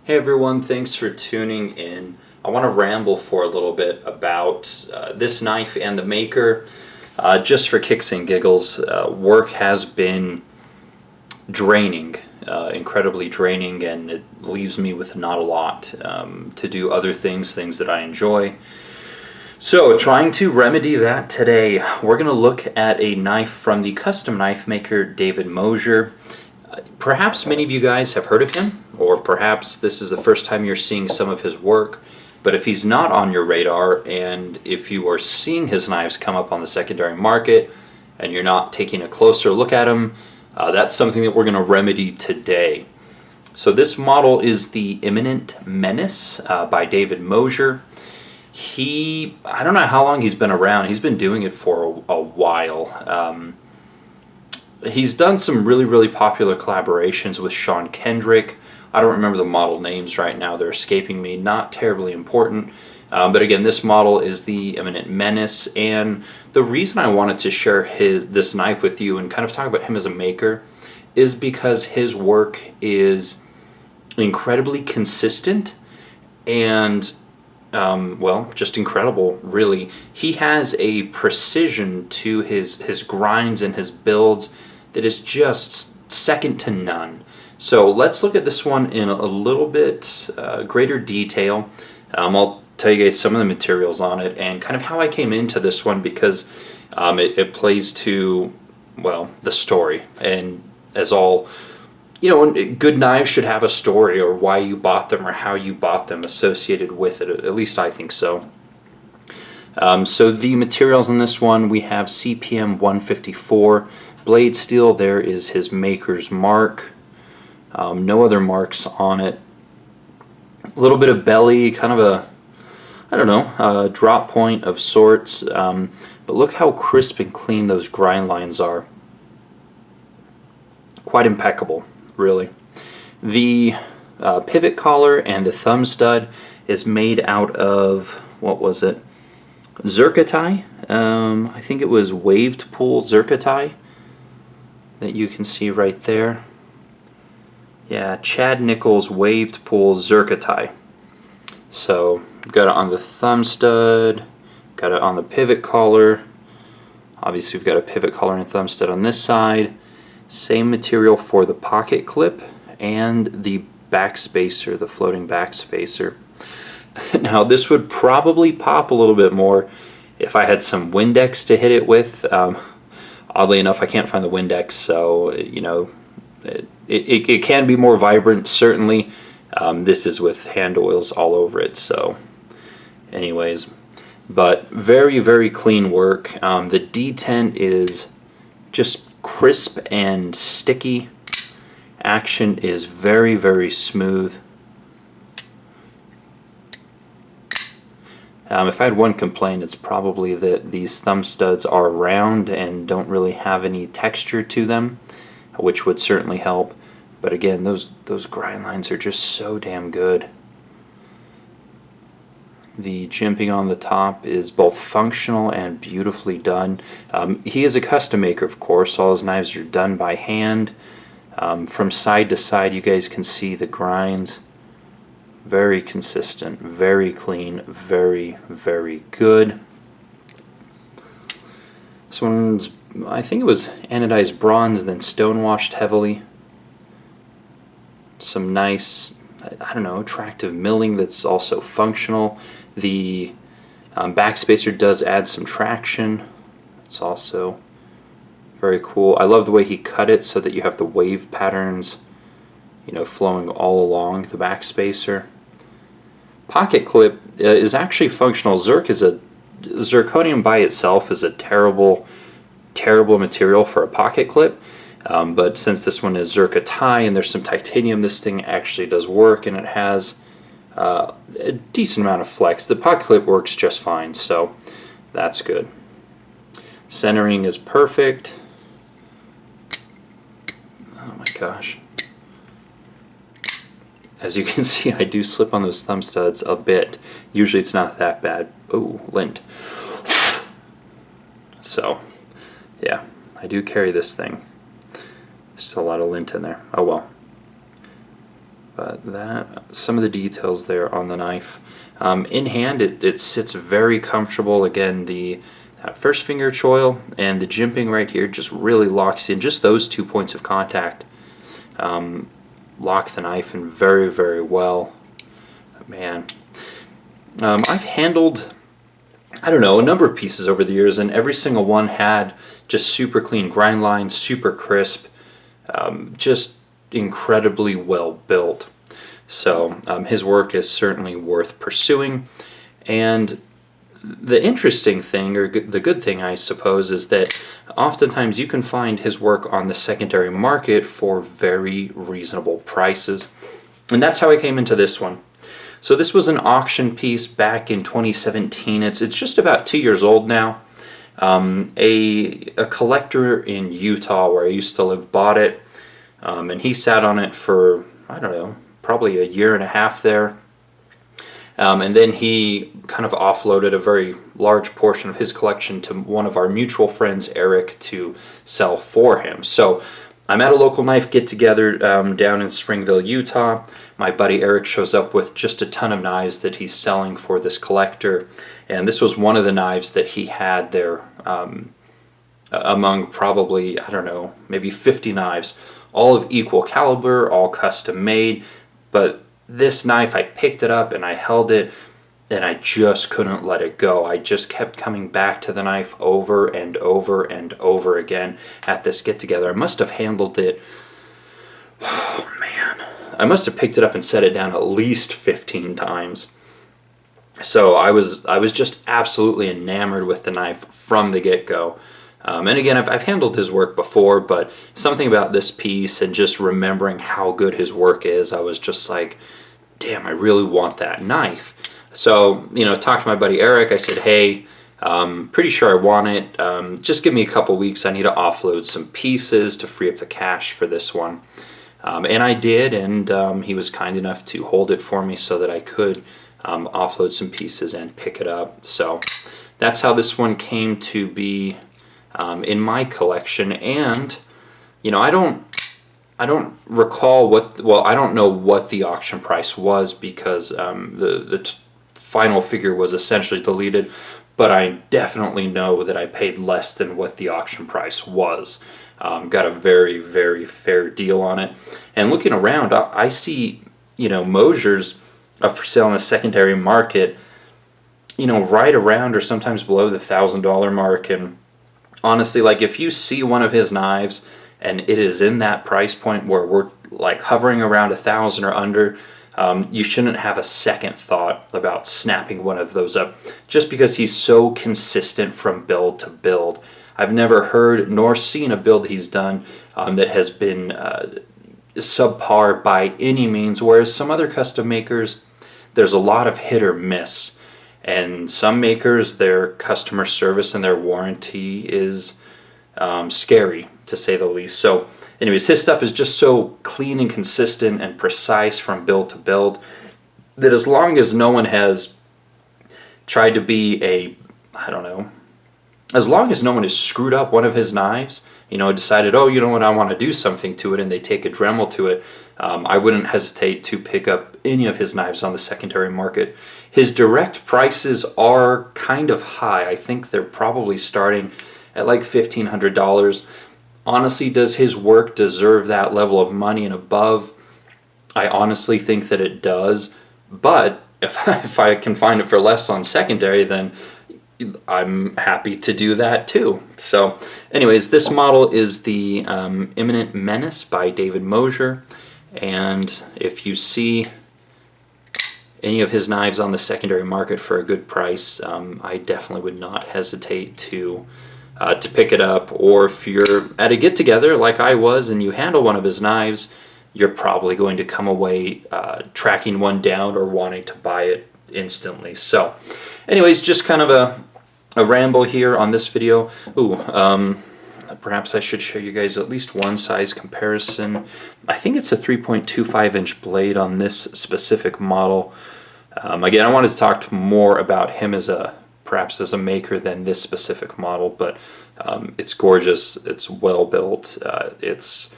Hey everyone, thanks for tuning in. I want to ramble for a little bit about this knife and the maker. Just for kicks and giggles, work has been draining, incredibly draining, and it leaves me with not a lot to do other things that I enjoy. So, trying to remedy that today, we're going to look at a knife from the custom knife maker David Mosier. Perhaps many of you guys have heard of him, or perhaps this is the first time you're seeing some of his work. But if he's not on your radar, and if you are seeing his knives come up on the secondary market, and you're not taking a closer look at them, that's something that we're going to remedy today. So this model is the Imminent Menace by David Mosier. I don't know how long he's been around. He's been doing it for a while. He's done some really popular collaborations with Sean Kendrick. I don't remember the model names right now. They're escaping me. Not terribly important. But again, this model is the Imminent Menace. And the reason I wanted to share this knife with you and kind of talk about him as a maker is because his work is incredibly consistent and, well, just incredible, really. He has a precision to his grinds and his builds that is just second to none. So let's look at this one in a little bit greater detail. I'll tell you guys some of the materials on it and kind of how I came into this one because it plays to, well, the story. And as all, good knives should have a story or why you bought them or how you bought them associated with it. At least I think so. So the materials in this one, we have CPM 154. Blade steel, there is his maker's mark. No other marks on it. A little bit of belly, kind of a drop point of sorts. But look how crisp and clean those grind lines are. Quite impeccable, really. The pivot collar and the thumb stud is made out of, what was it? Zircotite. I think it was waved pool zircotite that you can see right there. Yeah, Chad Nichols waved pool zircotite. So got it on the thumb stud, got it on the pivot collar. Obviously we've got a pivot collar and thumb stud on this side. Same material for the pocket clip and the back spacer, the floating back spacer. Now this would probably pop a little bit more if I had some Windex to hit it with. Oddly enough, I can't find the Windex, so it can be more vibrant, certainly. This is with hand oils all over it, so anyways. But very clean work. The detent is just crisp and sticky. Action is very smooth. If I had one complaint, it's probably that these thumb studs are round and don't really have any texture to them, which would certainly help. But again, those grind lines are just so damn good. The jimping on the top is both functional and beautifully done. He is a custom maker, of course. All his knives are done by hand. From side to side, you guys can see the grinds. Very consistent, very clean, very good. This one's, I think it was anodized bronze, then stonewashed heavily. Some nice, attractive milling that's also functional. The backspacer does add some traction. It's also very cool. I love the way he cut it so that you have the wave patterns, flowing all along the backspacer. Pocket clip is actually functional. Zirconium by itself is a terrible material for a pocket clip. But since this one is zircotite and there's some titanium, this thing actually does work, and it has a decent amount of flex. The pocket clip works just fine, so that's good. Centering is perfect. Oh my gosh. As you can see, I do slip on those thumb studs a bit. Usually it's not that bad. Oh, lint. So, yeah, I do carry this thing. There's a lot of lint in there. Oh well. But some of the details there on the knife. In hand, it sits very comfortable. Again, the first finger choil and the jimping right here just really locks in. Just those 2 points of contact lock the knife in very, very well. Man, I've handled, I don't know, a number of pieces over the years, and every single one had just super clean grind lines, super crisp, just incredibly well built. So his work is certainly worth pursuing. And the interesting thing, or the good thing I suppose, is that oftentimes you can find his work on the secondary market for very reasonable prices. And that's how I came into this one. So this was an auction piece back in 2017. It's just about 2 years old now. A collector in Utah, where I used to live, bought it, and he sat on it for, I don't know, probably a year and a half there. And then he kind of offloaded a very large portion of his collection to one of our mutual friends, Eric, to sell for him. So I'm at a local knife get-together down in Springville, Utah. My buddy Eric shows up with just a ton of knives that he's selling for this collector. And this was one of the knives that he had there among probably, I don't know, maybe 50 knives, all of equal caliber, all custom made. But this knife, I picked it up and I held it and I just couldn't let it go. I just kept coming back to the knife over and over and over again at this get-together. I must have handled it, oh man, I must have picked it up and set it down at least 15 times. So I was just absolutely enamored with the knife from the get-go. And again, I've handled his work before, but something about this piece and just remembering how good his work is, I was just like, damn, I really want that knife. So, talked to my buddy Eric. I said, hey, pretty sure I want it. Just give me a couple weeks. I need to offload some pieces to free up the cash for this one. And I did, and he was kind enough to hold it for me so that I could offload some pieces and pick it up. So that's how this one came to be in my collection. And I don't recall I don't know what the auction price was, because the final figure was essentially deleted, but I definitely know that I paid less than what the auction price was. Got a very, very fair deal on it. And looking around, I see Mosier's up for sale in the secondary market, right around or sometimes below the $1,000 mark. And honestly, like, if you see one of his knives and it is in that price point where we're like hovering around 1,000 or under, you shouldn't have a second thought about snapping one of those up, just because he's so consistent from build to build. I've never heard nor seen a build he's done that has been subpar by any means, whereas some other custom makers, there's a lot of hit or miss. And some makers, their customer service and their warranty is scary, to say the least. So anyways, his stuff is just so clean and consistent and precise from build to build that as long as no one has tried to be as long as no one has screwed up one of his knives, decided, oh, you know what, I want to do something to it, and they take a Dremel to it, I wouldn't hesitate to pick up any of his knives on the secondary market. His direct prices are kind of high. I think they're probably starting at like $1,500. Honestly, does his work deserve that level of money and above? I honestly think that it does. But if I can find it for less on secondary, then I'm happy to do that too. So anyways, this model is the Imminent Menace by David Mosier. And if you see any of his knives on the secondary market for a good price, I definitely would not hesitate to pick it up. Or if you're at a get-together like I was and you handle one of his knives, you're probably going to come away tracking one down or wanting to buy it instantly. So anyways, just kind of a ramble here on this video. Perhaps I should show you guys at least one size comparison. I think it's a 3.25 inch blade on this specific model. Again, I wanted to talk more about him perhaps as a maker than this specific model, but it's gorgeous, it's well built, it's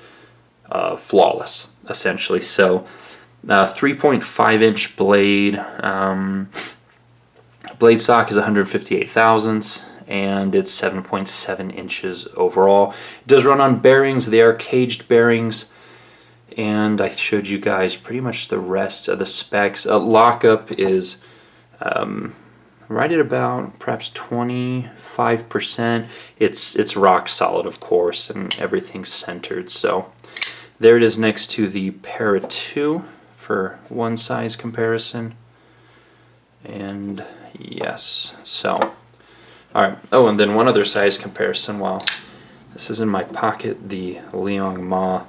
flawless essentially. So 3.5 inch blade. Blade stock is 158 thousandths, and it's 7.7 inches overall. It does run on bearings. They are caged bearings, and I showed you guys pretty much the rest of the specs. Lockup is right at about perhaps 25%. It's rock solid, of course, and everything's centered. So there it is next to the Para 2 for one size comparison. And yes, so all right. Oh, and then one other size comparison while this is in my pocket, the Liang Ma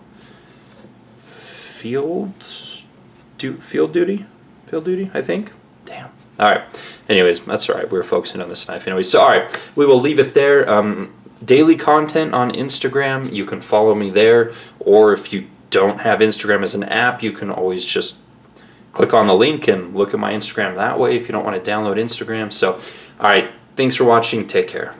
Field Duty, I think. Damn. All right. Anyways, that's all right. We're focusing on this knife anyway. So, all right, we will leave it there. Daily content on Instagram. You can follow me there, or if you don't have Instagram as an app, you can always just click on the link and look at my Instagram that way if you don't want to download Instagram. So, all right, thanks for watching. Take care.